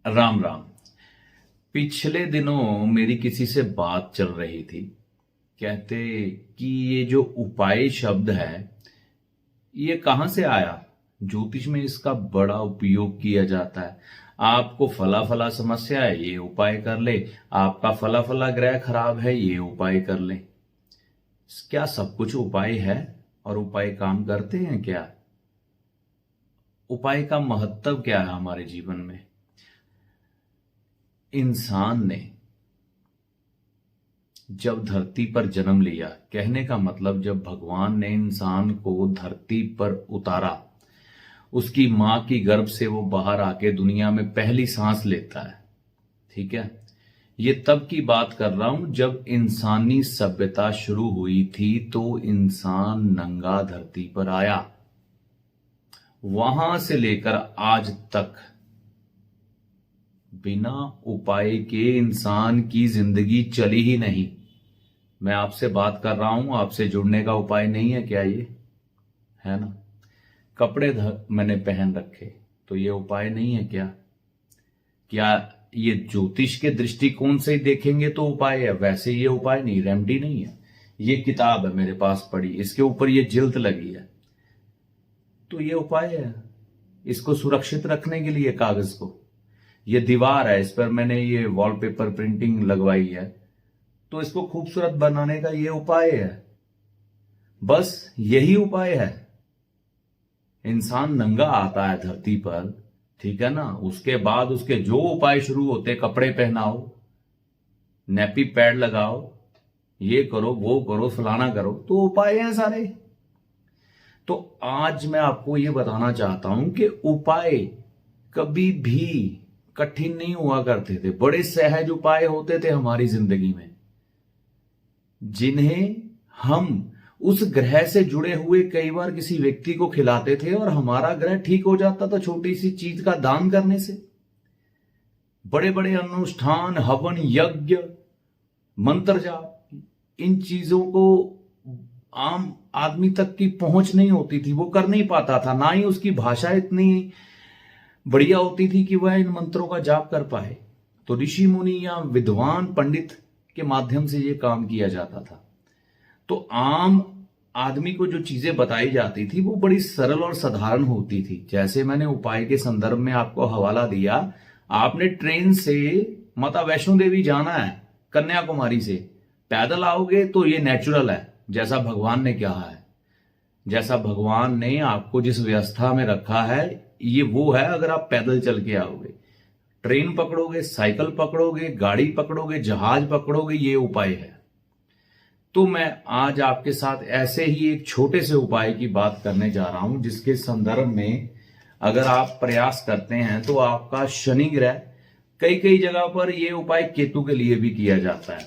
राम राम। पिछले दिनों मेरी किसी से बात चल रही थी। कहते कि ये जो उपाय शब्द है ये कहाँ से आया। ज्योतिष में इसका बड़ा उपयोग किया जाता है। आपको फला फला समस्या है, ये उपाय कर ले। आपका फला फला ग्रह खराब है, ये उपाय कर ले। क्या सब कुछ उपाय है और उपाय काम करते हैं क्या? उपाय का महत्व क्या है हमारे जीवन में? इंसान ने जब धरती पर जन्म लिया, कहने का मतलब जब भगवान ने इंसान को धरती पर उतारा, उसकी मां की गर्भ से वो बाहर आके दुनिया में पहली सांस लेता है। ठीक है, ये तब की बात कर रहा हूं जब इंसानी सभ्यता शुरू हुई थी। तो इंसान नंगा धरती पर आया। वहां से लेकर आज तक बिना उपाय के इंसान की जिंदगी चली ही नहीं। मैं आपसे बात कर रहा हूं, आपसे जुड़ने का उपाय नहीं है क्या? ये है ना। कपड़े मैंने पहन रखे तो ये उपाय नहीं है क्या? क्या ये ज्योतिष के दृष्टिकोण से ही देखेंगे तो उपाय है? वैसे ये उपाय नहीं, रेमेडी नहीं है। ये किताब है मेरे पास पड़ी, इसके ऊपर ये जिल्द लगी है तो ये उपाय है। इसको सुरक्षित रखने के लिए कागज को, ये दीवार है, इस पर मैंने ये वॉलपेपर प्रिंटिंग लगवाई है तो इसको खूबसूरत बनाने का ये उपाय है। बस यही उपाय है। इंसान नंगा आता है धरती पर, ठीक है ना। उसके बाद उसके जो उपाय शुरू होते, कपड़े पहनाओ, नैपी पैड लगाओ, ये करो वो करो फलाना करो, तो उपाय हैं सारे। तो आज मैं आपको ये बताना चाहता हूं कि उपाय कभी भी कठिन नहीं हुआ करते थे। बड़े सहज उपाय होते थे हमारी जिंदगी में, जिन्हें हम उस ग्रह से जुड़े हुए कई बार किसी व्यक्ति को खिलाते थे और हमारा ग्रह ठीक हो जाता था छोटी सी चीज का दान करने से। बड़े बड़े अनुष्ठान, हवन, यज्ञ, मंत्र जाप, इन चीजों को आम आदमी तक की पहुंच नहीं होती थी, वो कर नहीं पाता था। ना ही उसकी भाषा इतनी बढ़िया होती थी कि वह इन मंत्रों का जाप कर पाए। तो ऋषि मुनि या विद्वान पंडित के माध्यम से यह काम किया जाता था। तो आम आदमी को जो चीजें बताई जाती थी वो बड़ी सरल और साधारण होती थी। जैसे मैंने उपाय के संदर्भ में आपको हवाला दिया, आपने ट्रेन से माता वैष्णो देवी जाना है कन्याकुमारी से, पैदल आओगे तो ये नेचुरल है, जैसा भगवान ने कहा है, जैसा भगवान ने आपको जिस व्यवस्था में रखा है ये वो है। अगर आप पैदल चल के आओगे, ट्रेन पकड़ोगे, साइकिल पकड़ोगे, गाड़ी पकड़ोगे, जहाज पकड़ोगे, ये उपाय है। तो मैं आज आपके साथ ऐसे ही एक छोटे से उपाय की बात करने जा रहा हूं, जिसके संदर्भ में अगर आप प्रयास करते हैं तो आपका शनि ग्रह, कई कई जगह पर यह उपाय केतु के लिए भी किया जाता है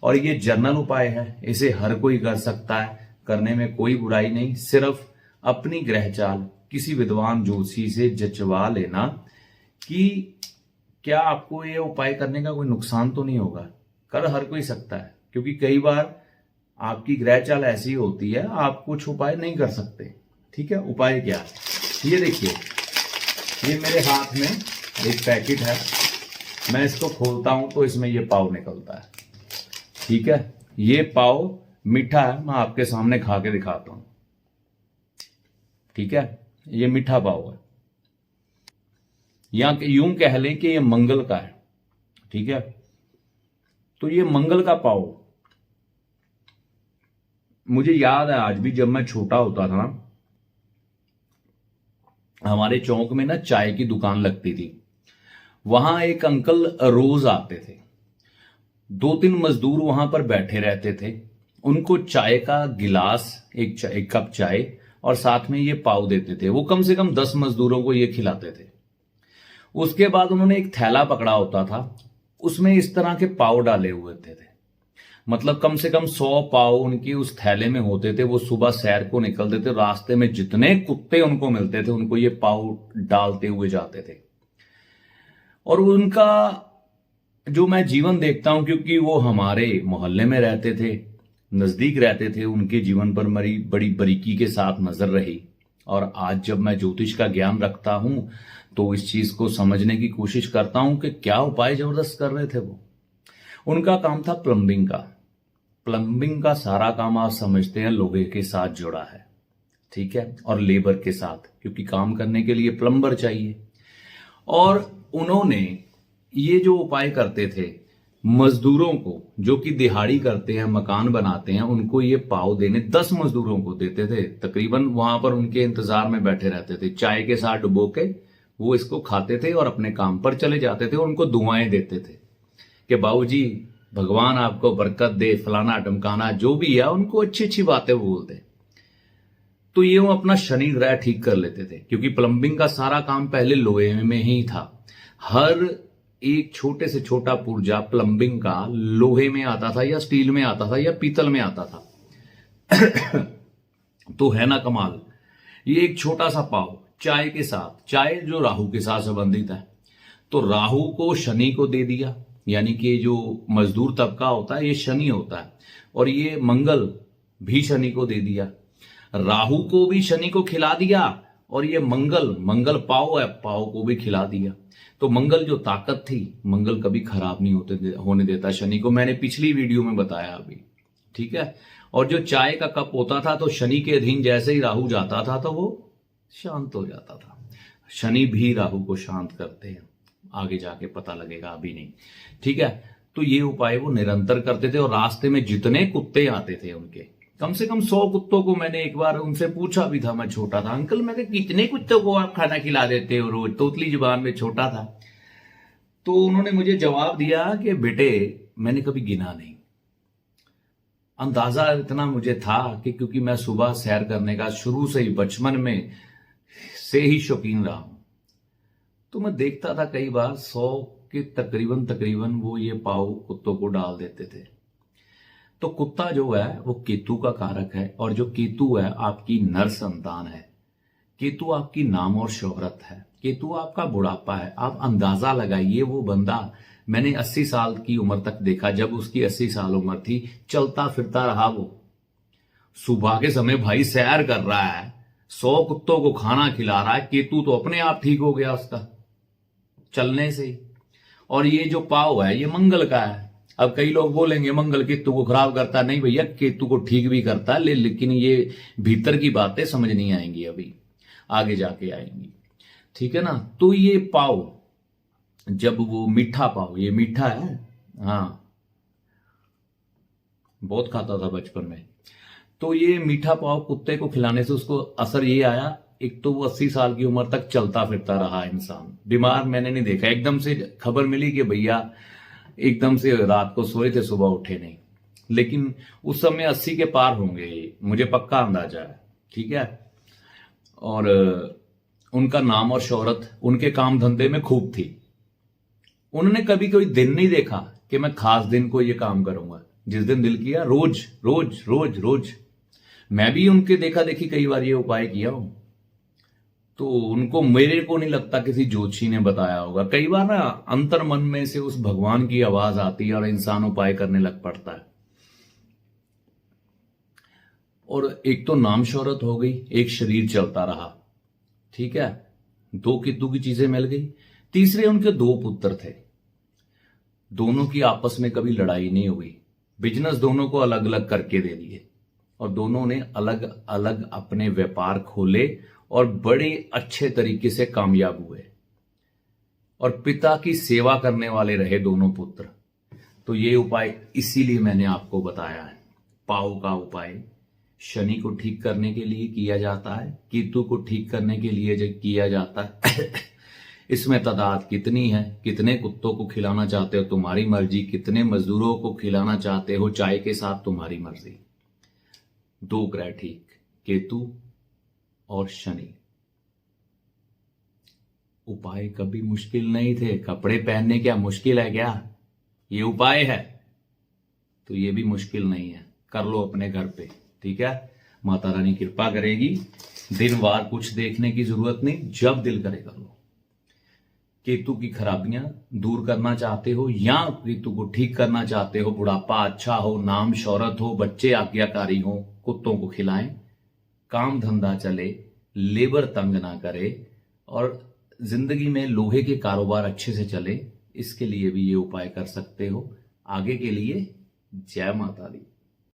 और ये जनरल उपाय है, इसे हर कोई कर सकता है, करने में कोई बुराई नहीं। सिर्फ अपनी ग्रह चाल किसी विद्वान ज्योतिषी से जचवा लेना कि क्या आपको ये उपाय करने का कोई नुकसान तो नहीं होगा। कर हर कोई सकता है, क्योंकि कई बार आपकी ग्रह चाल ऐसी होती है आप कुछ उपाय नहीं कर सकते। ठीक है, उपाय क्या है ये देखिए। ये मेरे हाथ में एक पैकेट है, मैं इसको खोलता हूं तो इसमें ये पाव निकलता है। ठीक है, ये पाव मीठा है, मैं आपके सामने खा के दिखाता हूं। ठीक है, ये मीठा पाव है, या यूं कह लें कि ये मंगल का है। ठीक है, तो ये मंगल का पाव मुझे याद है आज भी, जब मैं छोटा होता था ना, हमारे चौक में ना चाय की दुकान लगती थी। वहां एक अंकल रोज आते थे, 2-3 मजदूर वहां पर बैठे रहते थे। उनको चाय का गिलास, एक कप चाय और साथ में ये पाव देते थे। वो कम से कम 10 मजदूरों को ये खिलाते थे। उसके बाद उन्होंने एक थैला पकड़ा होता था, उसमें इस तरह के पाव डाले हुए थे। मतलब कम से कम 100 पाव उनकी उस थैले में होते थे। वो सुबह सैर को निकलते थे, रास्ते में जितने कुत्ते उनको मिलते थे उनको ये पाव डालते हुए जाते थे। और उनका जो मैं जीवन देखता हूं, क्योंकि वो हमारे मोहल्ले में रहते थे, नजदीक रहते थे, उनके जीवन पर मेरी बड़ी बारीकी के साथ नजर रही। और आज जब मैं ज्योतिष का ज्ञान रखता हूं तो इस चीज को समझने की कोशिश करता हूं कि क्या उपाय जबरदस्त कर रहे थे वो। उनका काम था प्लम्बिंग का। प्लम्बिंग का सारा काम आप समझते हैं लोहे के साथ जुड़ा है, ठीक है, और लेबर के साथ, क्योंकि काम करने के लिए प्लम्बर चाहिए। और उन्होंने ये जो उपाय करते थे, मजदूरों को जो कि दिहाड़ी करते हैं, मकान बनाते हैं, उनको ये पाव देने 10 मजदूरों को देते थे। तकरीबन वहां पर उनके इंतजार में बैठे रहते थे, चाय के साथ डुबो के वो इसको खाते थे और अपने काम पर चले जाते थे। उनको दुआएं देते थे कि बाबूजी भगवान आपको बरकत दे, फलाना टमकाना, जो भी है, उनको अच्छी अच्छी बातें बोलते। तो ये वो अपना शनि ग्रह ठीक कर लेते थे, क्योंकि प्लम्बिंग का सारा काम पहले लोहे में ही था। हर एक छोटे से छोटा पुर्जा प्लम्बिंग का लोहे में आता था या स्टील में आता था या पीतल में आता था। तो है ना कमाल। ये एक छोटा सा पाव चाय के साथ, चाय जो राहु के साथ संबंधित है, तो राहु को शनि को दे दिया, यानी कि जो मजदूर तबका होता है ये शनि होता है, और ये मंगल भी शनि को दे दिया। राहु को भी शनि को खिला दिया, और ये मंगल पाव है, पाव को भी खिला दिया। तो मंगल जो ताकत थी, मंगल कभी खराब नहीं होने देता शनि को, मैंने पिछली वीडियो में बताया अभी, ठीक है। और जो चाय का कप होता था, तो शनि के अधीन जैसे ही राहु जाता था तो वो शांत हो जाता था। शनि भी राहु को शांत करते हैं, आगे जाके पता लगेगा, अभी नहीं, ठीक है। तो ये उपाय वो निरंतर करते थे, और रास्ते में जितने कुत्ते आते थे उनके, कम से कम 100 कुत्तों को मैंने एक बार उनसे पूछा भी था, मैं छोटा था, अंकल मैं कितने कुत्तों को आप खाना खिला देते हो रोज, तोतली जुबान में छोटा था। तो उन्होंने मुझे जवाब दिया कि बेटे मैंने कभी गिना नहीं। अंदाजा इतना मुझे था कि क्योंकि मैं सुबह सैर करने का शुरू से ही बचपन में से ही शौकीन रहा हूं, तो मैं देखता था कई बार 100 के तकरीबन वो ये पाव कुत्तों को डाल देते थे। तो कुत्ता जो है वो केतु का कारक है, और जो केतु है आपकी नर संतान है। केतु आपकी नाम और शोहरत है, केतु आपका बुढ़ापा है। आप अंदाजा लगाइए, वो बंदा मैंने 80 साल की उम्र तक देखा, जब उसकी 80 साल उम्र थी, चलता फिरता रहा वो, सुबह के समय भाई सैर कर रहा है, 100 कुत्तों को खाना खिला रहा है। केतु तो अपने आप ठीक हो गया उसका चलने से। और ये जो पाव है ये मंगल का है। अब कई लोग बोलेंगे मंगल केतु को खराब करता, नहीं भैया, केतु को ठीक भी करता है, लेकिन ये भीतर की बातें समझ नहीं आएंगी, अभी आगे जाके आएंगी, ठीक है ना। तो ये पाव, जब वो मीठा पाव, ये मीठा है, हाँ बहुत खाता था बचपन में। तो ये मीठा पाव कुत्ते को खिलाने से उसको असर ये आया, एक तो वो 80 साल की उम्र तक चलता फिरता रहा इंसान, बीमार मैंने नहीं देखा। एकदम से खबर मिली कि भैया एकदम से रात को सोए थे, सुबह उठे नहीं, लेकिन उस समय 80 के पार होंगे, मुझे पक्का अंदाजा है, ठीक है। और उनका नाम और शोहरत उनके काम धंधे में खूब थी। उन्होंने कभी कोई दिन नहीं देखा कि मैं खास दिन को ये काम करूंगा, जिस दिन दिल किया रोज रोज रोज रोज। मैं भी उनके देखा देखी कई बार ये उपाय किया हूं, तो उनको, मेरे को नहीं लगता किसी ज्योतिषी ने बताया होगा। कई बार ना अंतर मन में से उस भगवान की आवाज आती है और इंसान उपाय करने लग पड़ता है। और एक तो नाम शोहरत हो गई, एक शरीर चलता रहा, ठीक है, 2 केतु की चीजें मिल गई। तीसरे उनके 2 पुत्र थे, दोनों की आपस में कभी लड़ाई नहीं हुई, बिजनेस दोनों को अलग अलग करके दे दिए, और दोनों ने अलग अलग अपने व्यापार खोले और बड़े अच्छे तरीके से कामयाब हुए, और पिता की सेवा करने वाले रहे दोनों पुत्र। तो ये उपाय इसीलिए मैंने आपको बताया है। पाव का उपाय शनि को ठीक करने के लिए किया जाता है, केतु को ठीक करने के लिए जो किया जाता है। इसमें तादाद कितनी है, कितने कुत्तों को खिलाना चाहते हो तुम्हारी मर्जी, कितने मजदूरों को खिलाना चाहते हो चाय के साथ तुम्हारी मर्जी। 2 ग्रह ठीक, केतु और शनि। उपाय कभी मुश्किल नहीं थे। कपड़े पहनने क्या मुश्किल है क्या? ये उपाय है, तो ये भी मुश्किल नहीं है, कर लो अपने घर पे, ठीक है। माता रानी कृपा करेगी। दिन वार कुछ देखने की जरूरत नहीं, जब दिल करे कर लो। केतु की खराबियां दूर करना चाहते हो या केतु को ठीक करना चाहते हो, बुढ़ापा अच्छा हो, नाम शौहरत हो, बच्चे आज्ञाकारी हो, कुत्तों को खिलाएं, काम धंधा चले, लेबर तंग ना करे और जिंदगी में लोहे के कारोबार अच्छे से चले, इसके लिए भी ये उपाय कर सकते हो। आगे के लिए जय माता दी।